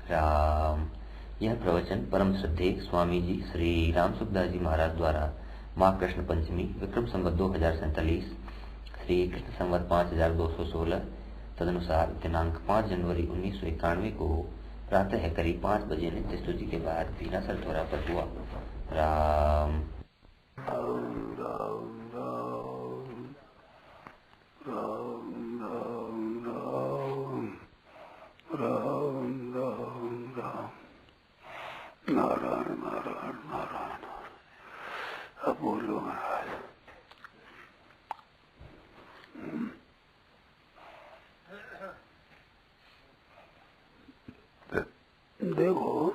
राम। यह प्रवचन परम श्रद्धेय स्वामी जी श्री राम सुखदास जी महाराज द्वारा माँ कृष्ण पंचमी विक्रम संवत 2047 श्री कृष्ण संवत 5216 तदनुसार दिनांक 5 जनवरी 1991 को प्रातः करीब 5 बजे नित्य स्तुति के बाद बीना सरथोरा पर हुआ। राम नारायण नारायण नारायण। अब बोलो महाराज। देखो,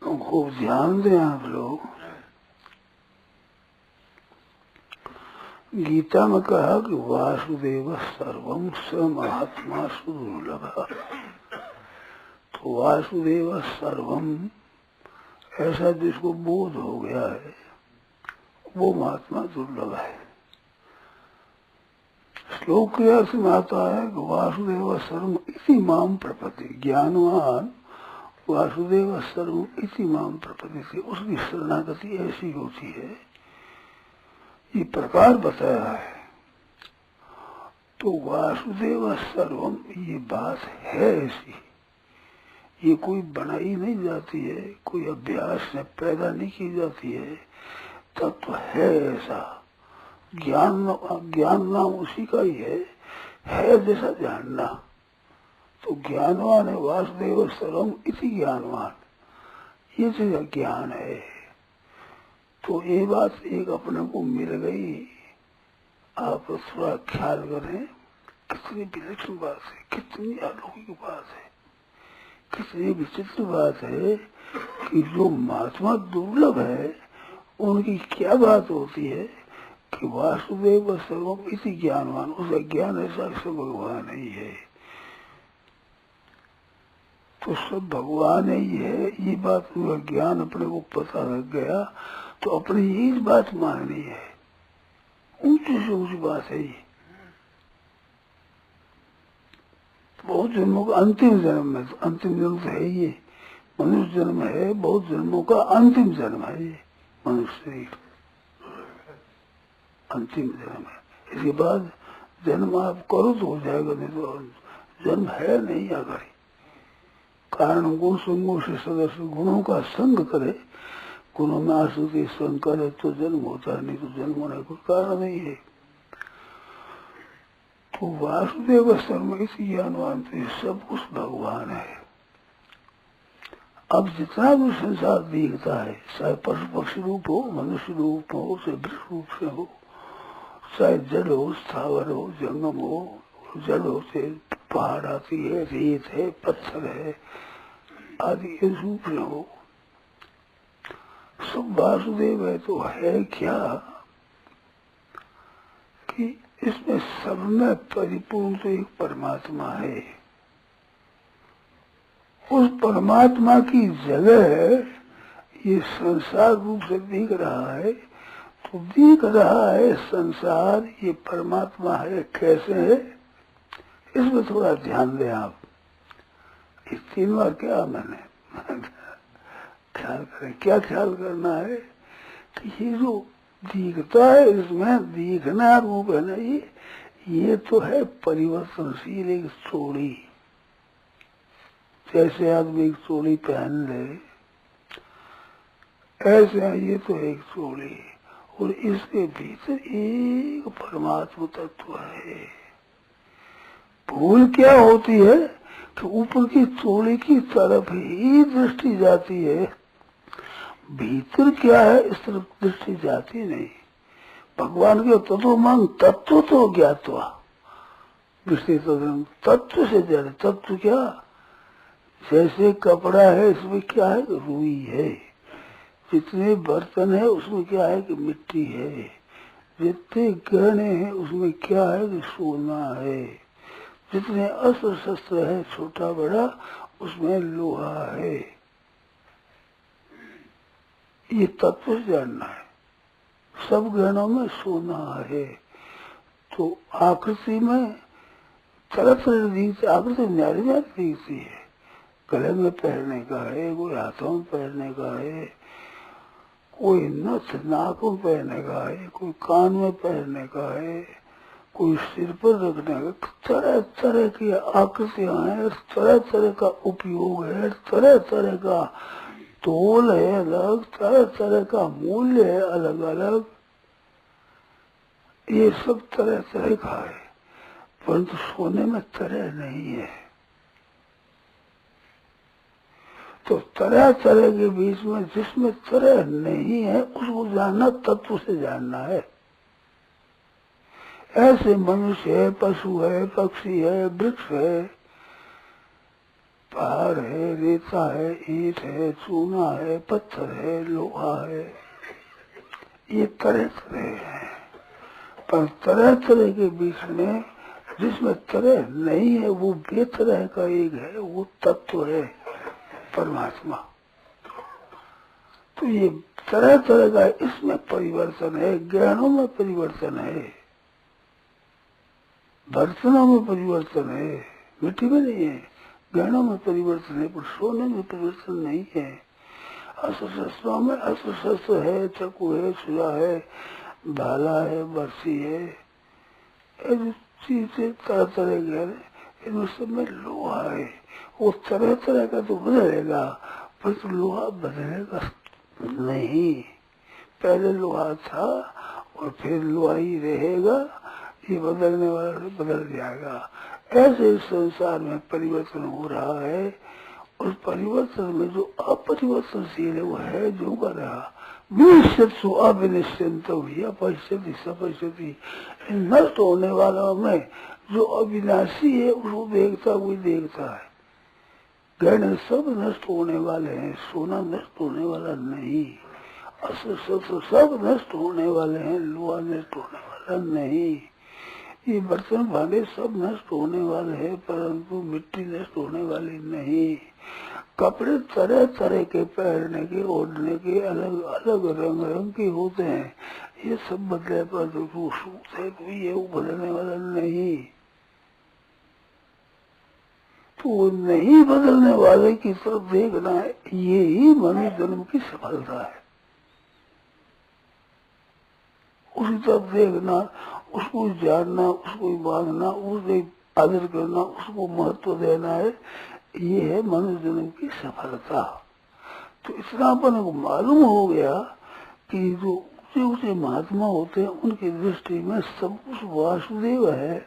खूब ध्यान दें आप लोग। गीता में कहा कि वासुदेव सर्वम स महात्मा सुदुर्लभ। तो वासुदेव सर्वम ऐसा जिसको बोध हो गया है वो महात्मा दुर्लभ है। श्लोक के अर्थ में आता है कि वासुदेव सर्वम इति माम प्रपत्ति। ज्ञानवान वासुदेव सर्वम इति माम प्रपत्ति से उसकी शरणागति ऐसी होती है, ये प्रकार बताया है। तो वासुदेव सर्वम ये बात है ऐसी, ये कोई बनाई नहीं जाती है, कोई अभ्यास से पैदा नहीं की जाती है, तब तो है ऐसा। ज्ञान नाम उसी का ही है जैसा जानना। तो ज्ञानवान है वासुदेव सर्वम इति ज्ञानवान, ये जैसा ज्ञान है। तो ये बात एक अपने को मिल गई। आप थोड़ा ख्याल करें, कितनी विलक्षण बात है, कितनी अलौकिक बात है, कितनी विचित्र बात है कि जो महात्मा दुर्लभ है उनकी क्या बात होती है कि वासुदेव सर्वम इति ज्ञानवान। उसका ज्ञान ऐसा सब भगवान ही है, तो सब भगवान ही है। ये बात पूरा ज्ञान अपने को पता लग गया तो अपनी ही बात माननी है। ऊंची से ऊंची बात है ये। बहुत जन्मों का अंतिम जन्म है, अंतिम जन्म तो है ये। मनुष्य जन्म है, बहुत जन्मों का अंतिम जन्म है ये मनुष्य शरीर, अंतिम जन्म है। इसके बाद जन्म आप करो तो हो जाएगा, नहीं तो जन्म है नहीं। अगर कारण गुण संगों से सदस्य गुणों का संग करे, गुणों में आसुति संग करे तो जन्म होता है, नहीं तो जन्म होने का कारण नहीं है। तो वासुदेव सर्व इसी ज्ञानवान तो सब कुछ भगवान है। अब जितना भी संसार दिखता है, चाहे पशु पक्षी रूप हो, मनुष्य रूप हो, चाहे वृक्ष रूप से हो, चाहे जड़ हो, स्थावर हो, जंगम हो, जड़ होते पहाड़ आती है, रेत है, पत्थर है आदि के रूप में हो, सब वासुदेव है। तो है क्या कि इसमें सब में परिपूर्ण तो एक परमात्मा है। उस परमात्मा की जगह ये संसार रूप से दिख रहा है, तो दिख रहा है संसार ये परमात्मा है। कैसे है इसमें थोड़ा ध्यान दें आप। इस 3 बार क्या मैंने ख्याल करें, क्या ख्याल करना है कि ये जो दिखता है इसमें दिखना रूप है ना, ये तो है परिवर्तनशील एक चोली। जैसे आदमी एक चोली पहन ले, ऐसे ये तो एक चोली, और इसके भीतर एक परमात्मा तत्व है। भूल क्या होती है कि ऊपर की चोली की तरफ ही दृष्टि जाती है, भीतर क्या है इस तरफ दृष्टि जाती नहीं। भगवान के तत्वमान तत्व तो ज्ञातवा दृष्टि तत्व से जाने। तत्व क्या, जैसे कपड़ा है इसमें क्या है, रुई है। जितने बर्तन है उसमें क्या है कि मिट्टी है। जितने गहने हैं उसमें क्या है कि सोना है। जितने अस्त्र शस्त्र है छोटा बड़ा उसमें लोहा है। ये तत्व जानना है। सब गहनों में सोना है, तो आकृति में तरह तरह दिखती, आकृति न्यारी न्यारी दिखती है। गले में पहनने का है, कोई हाथों में पहनने का है, कोई नथ नाक में पहनने का है, कोई कान में पहनने का है, कोई सिर पर रखने का, तरह तरह की आकृतियां हैं, तरह तरह का उपयोग है, तरह तरह का तोल है अलग, तरह तरह का मूल्य है अलग अलग। ये सब तरह तरह का है, परंतु सोने में तरह नहीं है। तो तरह तरह के बीच में जिसमें तरह नहीं है उसको जानना तत्व से जानना है। ऐसे मनुष्य है, पशु है, पक्षी है, वृक्ष है, पहाड़ है, रेता है, ईंट है, चूना है, पत्थर है, लोहा है, ये तरह तरह है। पर तरह तरह के बीच में जिसमें तरह नहीं है वो बेतरह का एक है, वो तत्व है परमात्मा। तो ये तरह तरह का, इसमें परिवर्तन है, ज्ञानों में परिवर्तन है, बर्तनों में परिवर्तन है, मिट्टी में नहीं है। ज्ञानों में परिवर्तन है, पर सोने में परिवर्तन नहीं है। अस्त्र शस्त्रों में अस्त्र शस्त्र है, चाकू है, छुरा है, भाला है, बरसी है, चीजें तरह तरह के, इनमें सब में लोहा है। वो तरह तरह का तो बदलेगा, पर तो लोहा बदलेगा नहीं। पहले लोहा था और फिर लोहा ही रहेगा, ये बदलने वाला बदल जाएगा। ऐसे इस संसार में परिवर्तन हो रहा है, और परिवर्तन में जो अपरिवर्तनशील है वो है जो का रहा। विनिश्चित अविनिश्चित अपरिष्यति सपरिष्यति, नष्ट होने वालों में जो अविनाशी है उसको देखता हुई देखता है। गहने सब नष्ट होने वाले हैं, सोना नष्ट होने वाला नहीं, अस्त्र शस्त्र सब नष्ट होने वाले हैं, लोहा नष्ट होने वाला नहीं। ये बर्तन भांडे सब नष्ट होने वाले हैं, परंतु मिट्टी नष्ट होने वाली नहीं। कपड़े तरह तरह के पहनने के, ओढ़ने के, अलग अलग रंग रंग के होते हैं, ये सब बदले पर जो सूत है तो ये वो बदलने वाला नहीं। तो नहीं बदलने वाले की तरफ देखना है, ये ही मनुष्य जन्म की सफलता है। उसी तरफ देखना, उसको जानना, उसको मांगना, उसको आदर करना, उसको महत्व देना है, ये है मनुष्य जन्म की सफलता। तो इतना अपन को मालूम हो गया कि जो ऊंचे ऊंचे महात्मा होते हैं उनकी दृष्टि में सब कुछ वासुदेव है,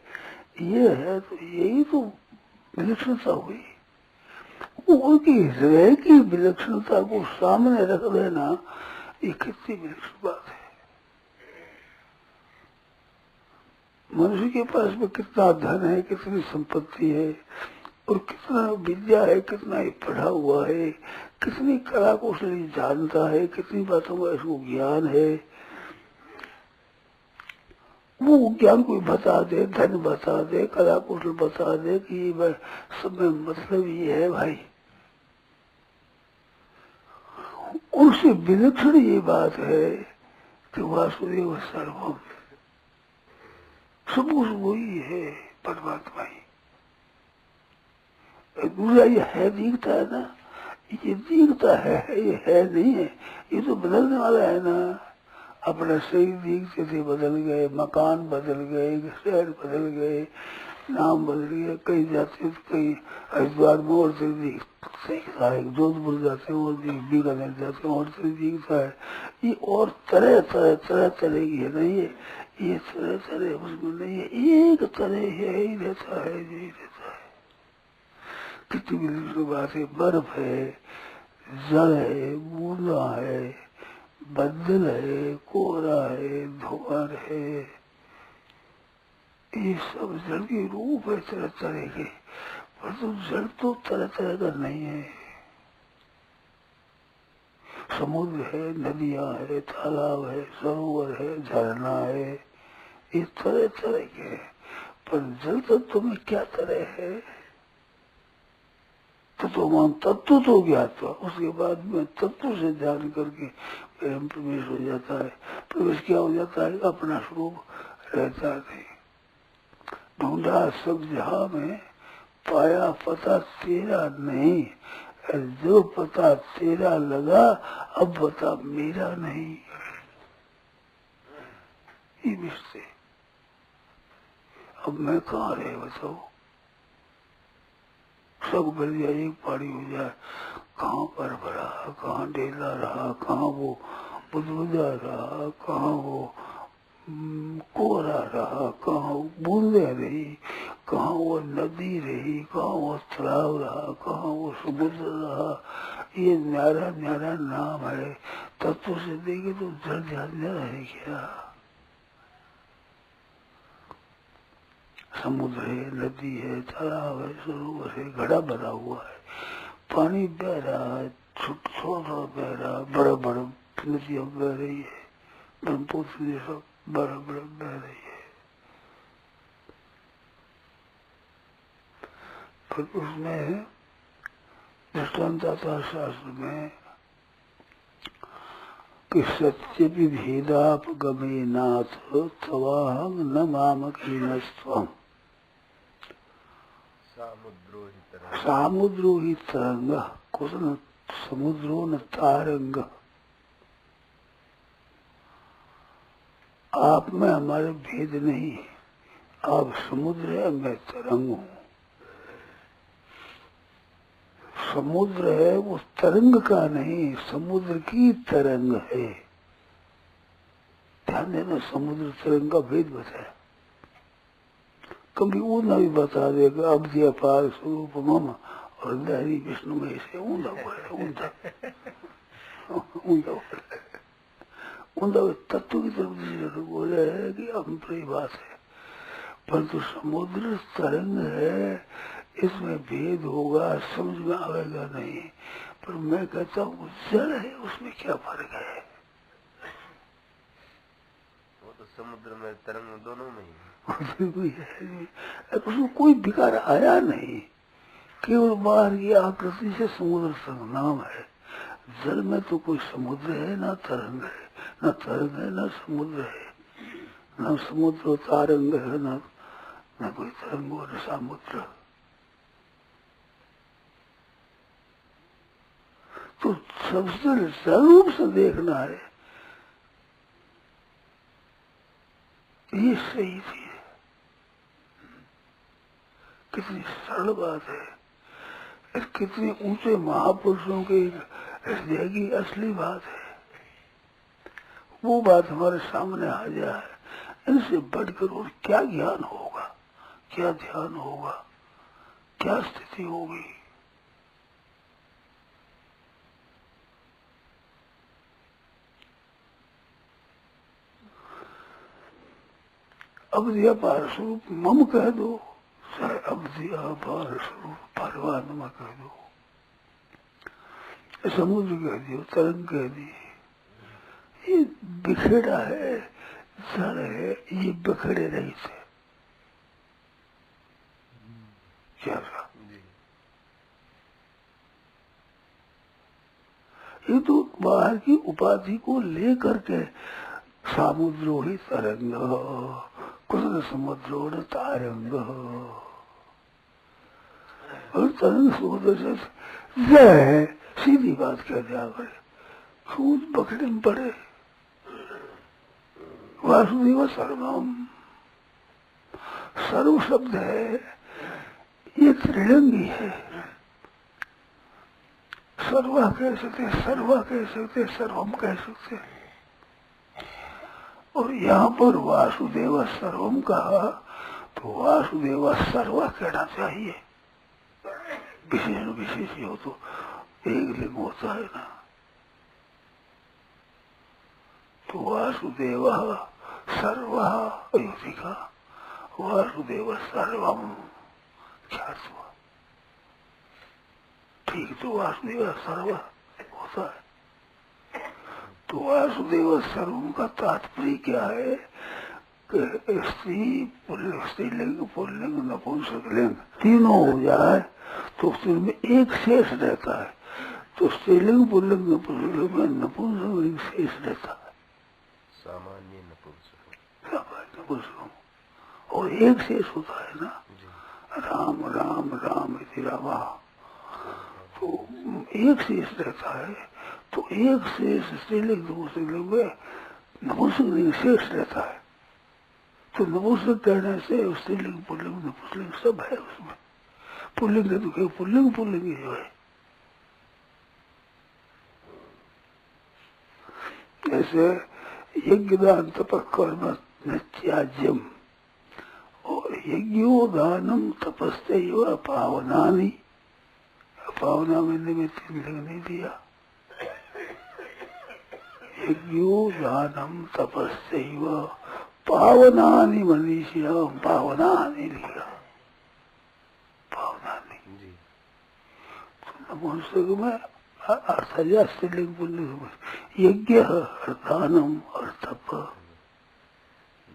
ये है, तो यही तो विलक्षणता हुई। उनकी हृदय की विलक्षणता को सामने रख देना, ये कितनी विलक्षण बात है। मनुष्य के पास में कितना धन है, कितनी संपत्ति है, और कितना विद्या है, कितना ही पढ़ा हुआ है, कितनी कला कौशल जानता है, कितनी बातों का इसको ज्ञान है, वो ज्ञान कोई बता दे, धन बता दे, कला कौशल बता दे कि सब में मतलब ये है भाई। उनसे विलक्षण ये बात है कि वासुदेव सर्वम, सब कुछ वही है, परमात्मा ही। दूसरा ये है दिखता है ना, ये दिखता है, ये है नहीं है, ये तो बदलने वाला है ना। अपना शरीर दिखते थे बदल गए, मकान बदल गए, शहर बदल गए, नाम बदल गए, कहीं जाते कहीं हरिद्वार में और दिखता है, जोधपुर जाते हैं और बीकानेर जाते हैं और दिखता है। ये और तरह तरह तरह तरह की है नहीं है, ये तरह तरह उसमें नहीं है, एक तरह है ही रहता है, यही रहता है। कितनी विलक्षण बात है, बर्फ है, जल है, बूंदा है, बदल है, कोहरा है, धुआं है, ये सब जल के रूप है तरह तरह के, पर तो जल तो तरह तरह का नहीं है। समुद्र है, नदियां है, तालाब है, सरोवर है, झरना है, ये तरह तरह के है, पर जल तत्व में क्या तरह है? तत्व तो ज्ञात हुआ, उसके बाद में तत्व से ध्यान करके प्रेम प्रवेश हो जाता है। प्रवेश क्या हो जाता है? अपना स्वरूप रहता नहीं। ढूंढा सब जहां में, पाया पता तेरा नहीं। जो पता तेरा लगा, अब पता मेरा नहीं। ये मिलते, अब मैं कहाँ रहे बताओ। सब बलिया एक पारी हो जाए, कहाँ पर भरा, कहाँ डेला रहा, कहाँ वो बुदबुदा रहा, कहाँ वो कोहरा रहा, कहाँ वो बूंदे रही, कहाँ वो नदी रही, कहाँ वो तालाब रहा, कहाँ वो समुद्र रहा। ये न्यारा न्यारा नाम है। तत्व से देखे तो जड़ जाना है क्या। समुद्र है, नदी है, तालाब है, सरोवर है, घड़ा भरा हुआ है, पानी बह रहा है, छोटा बह रहा है, बड़ा बड़ा नदियां बह रही है, ब्रह्मपुत्र सब बड़ा बड़ा बह रही है। फिर उसमें दृष्टांतता शास्त्र में कि सत्य विभेदाप गमे नाथ तवाहं न मामकी नस्त्वम्। सामुद्रो ही तरंग, कुछ न समुद्रो न तारंग। आप में हमारे भेद नहीं, आप समुद्र है, मैं तरंग हूँ। समुद्र है वो तरंग का नहीं, समुद्र की तरंग है। ध्यान देना, समुद्र तरंग का भेद बताया। कभी वो न भी बता देगा, अब दिया पार स्वरूप मम और लहरी विष्णु में से ऊंधा बोले, ऊंधा तत्व की तरफ बोले है कि अपनी बात है। परंतु समुद्र तरंग है, इसमें भेद होगा, समझ में आएगा नहीं। पर मैं कहता हूँ जल है, उसमें क्या फर्क है। वो तो समुद्र में तरंग दोनों में ही उसमें कोई विकार आया नहीं, केवल बाहर की आकृति से समुद्र तरंग नाम है। जल में तो कोई समुद्र है ना तरंग है, न तरंग है न समुद्र है, न समुद्र तारंग है, न कोई तरंग और समुद्र। तो सबसे स्वरूप से देखना है, ये सही थी। कितनी सरल बात है, कितनी ऊंचे महापुरुषों के हृदय की असली बात है। वो बात हमारे सामने आ जाए, इनसे बढ़कर और क्या ज्ञान होगा, क्या ध्यान होगा, क्या स्थिति होगी। अवधिया पार स्वरूप मम कह दो, चाहे अवधिया पार स्वरूप परमात्मा कह दो, समुद्र कह दियो, तरंग कह दी, ये बिखेड़ा है, जड़ है, ये बिखड़े नहीं थे। क्या था? ये तो बाहर की उपाधि को लेकर के समुद्रो ही तरंग, कुछ समुद्रो न तारंग। और तरंग समुद्र से है, सीधी बात कह दिया करे, सूद पकड़े में पड़े। वासुदेव सर्वम, सर्व शब्द है, ये त्रिलिंगी है। सर्वा कह सकते, सर्वा कह सकते, सर्वम कह सकते। और यहाँ पर वासुदेव सर्वम कहा तो वासुदेव सर्वा कहना चाहिए। विशेष विशेष हो तो एक लिंग होता है ना। तो वासुदेव सर्वा अयोधिका, वासुदेव सर्वम क्या हुआ? ठीक, तो वासुदेव सर्व होता है। तो वासुदेव सर्वम का तात्पर्य क्या है कि स्त्री स्त्रीलिंग पुल्लिंग नपुंसकलिंग तीनों हो जाए तो उसमें एक शेष रहता है। तो स्त्रीलिंग पुल्लिंग नपुंसकलिंग में नपुंसकलिंग शेष रहता है, सामान्य नपुंसक, सामान्य नपुंसक। और एक शेष होता है ना, राम राम राम इति रामा, तो एक शेष रहता है। तो एक शेष स्त्रीलिंग नपुंसकलिंग में नपुंसकलिंग शेष रहता है। तो नपुंसक कहने से स्त्रीलिंग पुल्लिंग नपुंसकलिंग सब है उसमें। पुल्लिंग है तो पुल्लिंग पुल्लिंग जो है। जैसे यज्ञ दान तप कर्म न त्याज्यम, और यज्ञो दानम तपस्ते अपावनानि, अपावना मैंने में 3 लिंग नहीं दिया। यज्ञो दानम तपस्ते पावनानि मनीषिया, पावनानि लिखा, पावनानि। तो नपुंसक में अर्थात स्त्रीलिंग पुल्लिंग में यज्ञ और दानम और तप,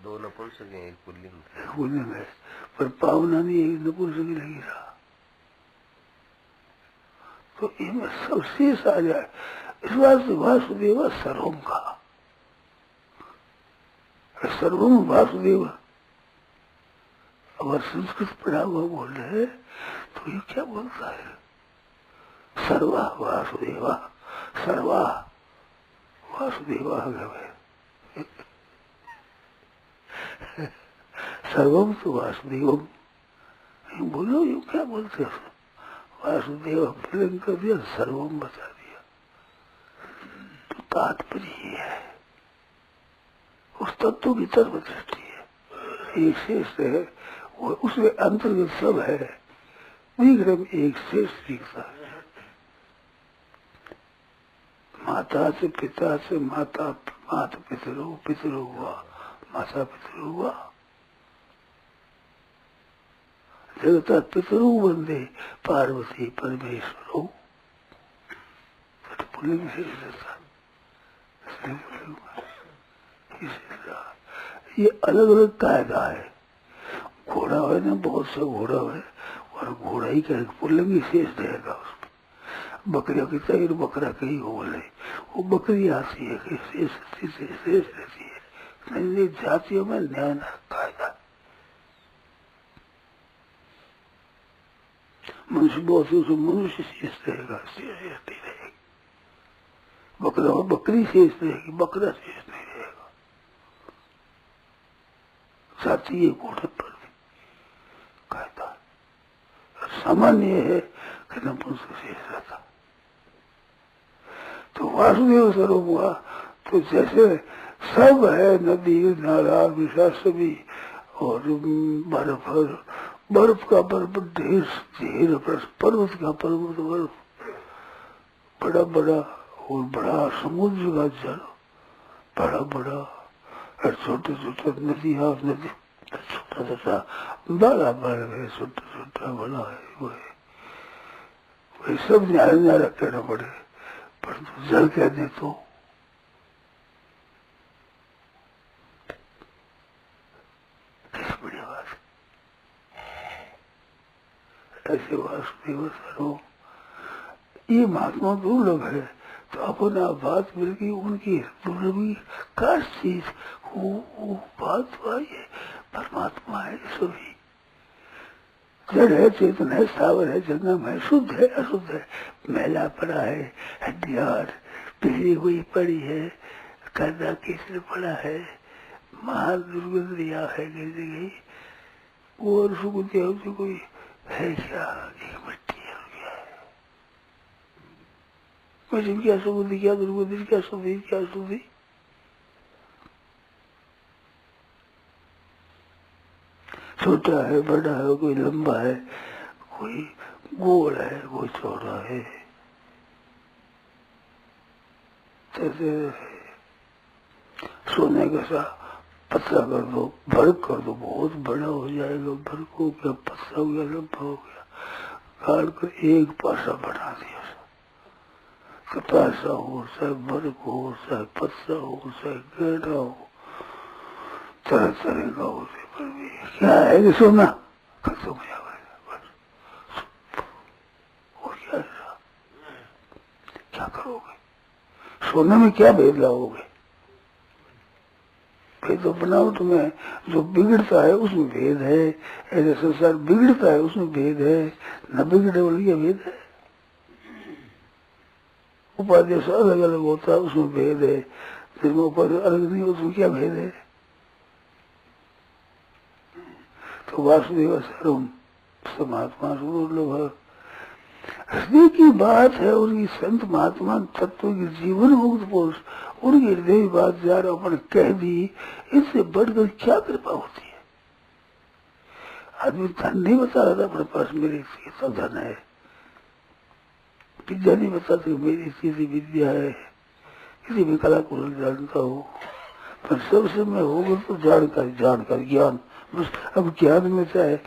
2 नपुंसक हैं, 1 पुल्लिंग। पुल्लिंग है, पर पावनानि एक नपुंसक नहीं रहा। तो इनमें सब शेष आ जाए। इस बात से वासुदेव सर्वम का, सर्वम वासुदेव। अगर संस्कृत पढ़ा हुआ बोल रहे तो ये क्या बोलता है? सर्वा वासुदेवा, सर्वा वासुदेवा गवे, सर्वम तो वासुदेवम। बोलो ये क्या बोलते हो? वासुदेव पुल्लिंग कर दिया, सर्वम बता दिया। तो तात्पर्य ये है, उस तत्व की तरफ दृष्टि है। एक शेष है, वो उसके अंतर्गत सब है। विक्रम एक शेष दिखता है। माता से पिता से माता, माता पितरो, पितरो हुआ माता पितरो हुआ। जगता पितरो वंदे पार्वती परमेश्वरो, पुल्लिंग से रहता। ये अलग अलग कायदा है। घोड़ा है ना, बहुत सा घोड़ा है, और घोड़ा ही का पुल्लिंग ही शेष रहेगा उसमें। बकरिया की तैर बकरा कहीं हो बोले, वो बकरी आती है कि शेष रहती है। नहीं, जातियों में न्याय कायदा। मनुष्य बहुत से मनुष्य शेष रहेगा, शेष रहती रहेगी। बकरा और बकरी शेष रहेगी, बकरा शेष नहीं रहेगा। जातीय घोड़े पर भी कायदा। सामान्य है कि नपुंसक शेष रहता। तो वासुदेव स्वरूप हुआ। तो जैसे सब है, नदी नाला विषा सभी, और बर्फ का बर्फ ढेर ढेर, पर्वत का पर्वत बर्फ, बड़ा बड़ा और बड़ा समुद्र का जल, बड़ा बड़ा, और छोटे छोटे नदियां, नदी छोटा छोटा बड़ा बड़ा है, छोटा छोटा बड़ा है। वही सब न्याय न्याय कहना पड़े, पर जल कह दे तो कैसे बढ़िया बात। ऐसे वासुदेव सर्वम, ये महात्मा दुर्लभ है। तो अपना बात मिल गई उनकी दुर्लभी का चीज, वो बात भाई है, परमात्मा है। सभी जड़ है, चेतन है, सावर है, जंगम है, शुद्ध है, अशुद्ध है, मैला पड़ा है, हड्डियां पिघली हुई पड़ी है, कर्दा केसर पड़ा है, महादुर्गंध रिया है गिर गई, और सुख कोई है क्या? एक मिट्टी है, क्या है? मुझे क्या सुबुद्धि, क्या दुर्बुद्धि, क्या शुद्धि, क्या शुद्धि? छोटा है, बड़ा है, कोई लंबा है, कोई गोल है, कोई चौड़ा है। सोने का सा पतला कर दो, भरक कर दो, बहुत बड़ा हो जाएगा। भरक हो गया, पतला हो गया, लंबा हो गया, काट कर एक पासा बना दिया। कपासा हो, चाहे भरक हो, चाहे पतला हो, चाहे गहरा हो, तरह तरह का हो, पर भी क्या है कि सोना खत्म हो जाएगा। और क्या है? क्या करोगे? सोने में क्या भेद लाओगे? भेद तो बनावट में जो बिगड़ता है उसमें भेद है, ऐसे संसार बिगड़ता है उसमें भेद है, न बिगड़े वाले क्या भेद है। उपाधि से अलग अलग होता है उसमें भेद है, जिसमें उपाधि अलग नहीं उसमें क्या भेद है। तो वासुदेव सर्वम समात्मा सुदुर्लभ हृदय की बात है, उनकी संत महात्मा तत्व की जीवन मुक्त पुरुष उनकी हृदय की बात यार अपन कह दी, इससे बढ़कर क्या कृपा होती है। आदमी धन नहीं बता रहा था अपने पास मेरी इतना धन है, विद्या नहीं बताते मेरी इतनी विद्या है, किसी भी कला को जानता हो, पर सबसे मैं होगा तो जानकारी जानकारी ज्ञान बस। अब ज्ञान में चाहे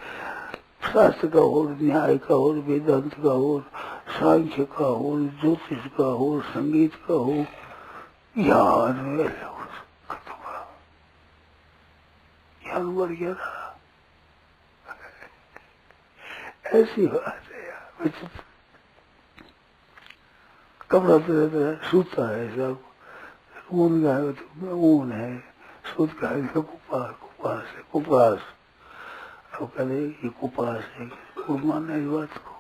शास्त्र का हो, न्याय का हो, वेदांत का हो, सांख्य का हो, ज्योतिष का हो, संगीत का हो, ज्ञान ज्ञान बढ़ गया था। ऐसी बात है यार, कपड़ा तो रहता है, सूता है सब, ऊन का है तो ऊन है, सूत का है कुपास, कुपास है कुपास। अब कहते ये कुपास है, मानना इस बात को।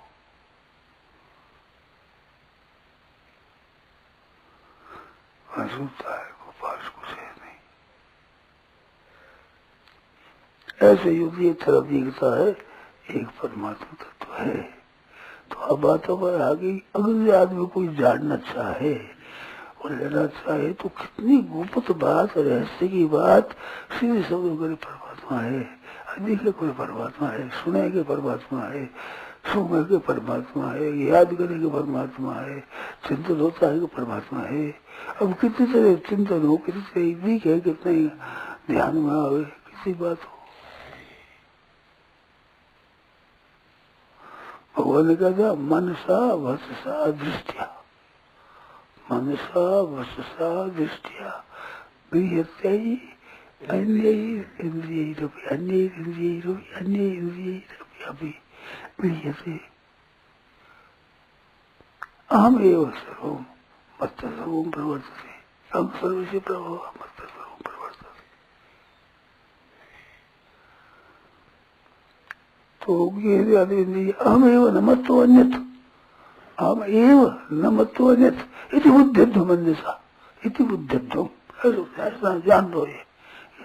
सूता है कुपास कुछ है नहीं। ऐसे युद्ध एक तरफ दिखता है, एक परमात्मा तत्व है। तो अब बातों पर आ गई, अगर ये आदमी कोई जानना चाहे और लेना चाहे तो कितनी गुप्त बात, रहस्य की बात, सीधे शब्दों करे परमात्मा है, दिखे कोई परमात्मा है, सुने के परमात्मा है, सुने के परमात्मा है, याद करे के परमात्मा है, चिंतन होता है कि परमात्मा है। अब कितने तरह चिंतन हो, कितनी तरह दिखे, कितने ध्यान में आवे, किसी बात हो। भगवान ने कहा था मनसा वचसा दृष्टिया, मनसा वचसा दृष्टिया गृह्यते अन्य इंद्रियैरपि अन्य इंद्रियैरपि अन्य इंद्रियैरपि अपि गृह्यते। अहम एव सर्वं मत्त सर्वं प्रवर्तते, अहम सर्वस्य प्रभवः मत्त सर्वं प्रवर्तते। तो अहम एव न मत्तो अन्यत्, अहम एव न मत्तो अन्यत् इति बुद्धिध्वं मनसा, इति बुद्धिध्वं, ऐसा जान लो, ये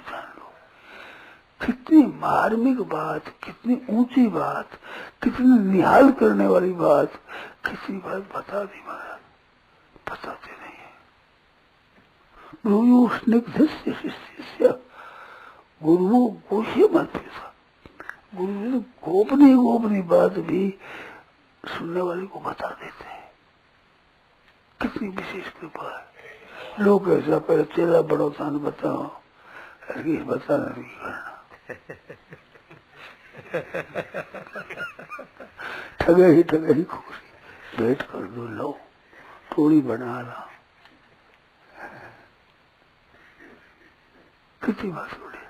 जान लो। कितनी मार्मिक बात, कितनी ऊंची बात, कितनी निहाल करने वाली बात, किसी बात बता दी महाराज, बताते नहीं है। गुरु स्निग्धस्य शिष्यस्य गुरु गुह्यमर्पितः, गुरु जी गोपनीय गोपनीय बात भी सुनने वाले को बता देते हैं। कितनी विशेष कृपा है। लोग ऐसा पहले चेला बड़ो तान बताओ, ऐसे बताना नहीं करना, ठगे ही खुशी भेंट कर दो, लो थोड़ी बना ला, कितनी बात बढ़िया।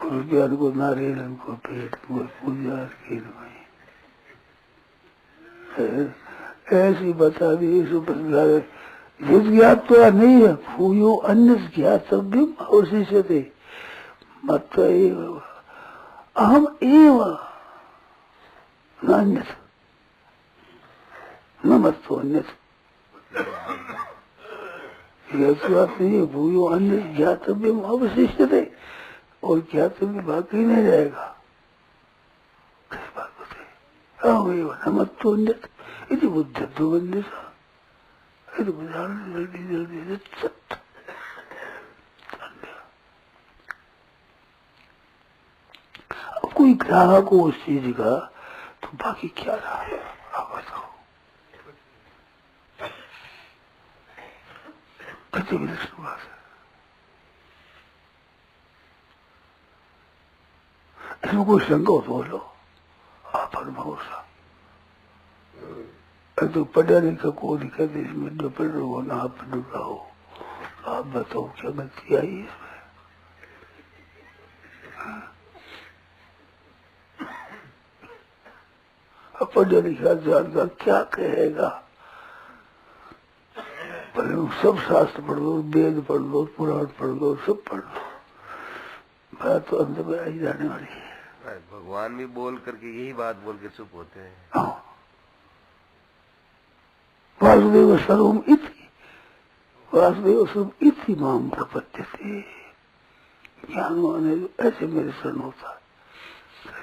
रुपया को नारियल को पेट को पूजा की ऐसी बता दी। जिस ज्ञात तो नहीं है, भूयो अन्य ज्ञातव्यम अवशिष्यते मत अहम एव नान्यत न मत्तो अन्यत। बात नहीं है, भूयो अन्य ज्ञातव्यम अवशिष्यते, और ज्ञातव्य बाकी नहीं रहेगा। किस बात बताए अहम एव न मत्तो अन्यत इति बुद्धित्व बंदिशा, जल्दी जल्दी से अब कोई ग्राहक हो उस चीज का तो बाकी क्या रहा है आप बताओ। कितनी विलक्षण बात है। इसमें कोई शंका हो तो बोलो, आप भरोसा तो पढ़ा लिखा को दिक्कत इसमें जो पढ़ रहे हो ना, आप डूबा हो, आप बताओ क्या गलती आई इसमें। अब पढ़ा लिखा जानकर क्या कहेगा, पर सब शास्त्र पढ़ लो, वेद पढ़ लो, पुराण पढ़ लो, सब पढ़ लो, बात तो अंत में आई जाने वाली है। भगवान भी बोल करके यही बात बोल के चुप होते हैं। हाँ, वासुदेव सर्वम इति, वासुदेव सर्वम इति माम प्रपद्यते। ज्ञानवान ऐसे मेरे शरण होता है,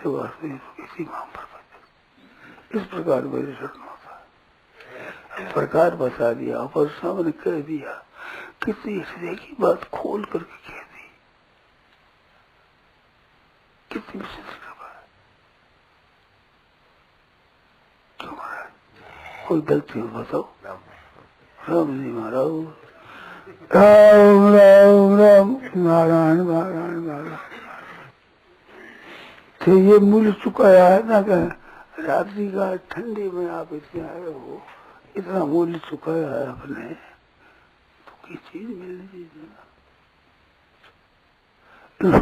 वासुदेव इति माम प्रपद्यते, इस प्रकार मेरे शरण होता है। प्रकार बता दिया और सामने कह दिया, कितनी हृदय की बात खोल करके कह दी, कितनी विचित्र बात है। क्यों महाराज कोई गलती हो बताओ? राम जी महाराज, राम राम राम, नारायण नारायण नारायण। तो ये मूल्य चुकाया है ना, कि रात्रि का ठंडी में आप इतने आए हो, इतना मूल्य चुकाया है आपने, तो कोई चीज मिलनी चाहिए ना।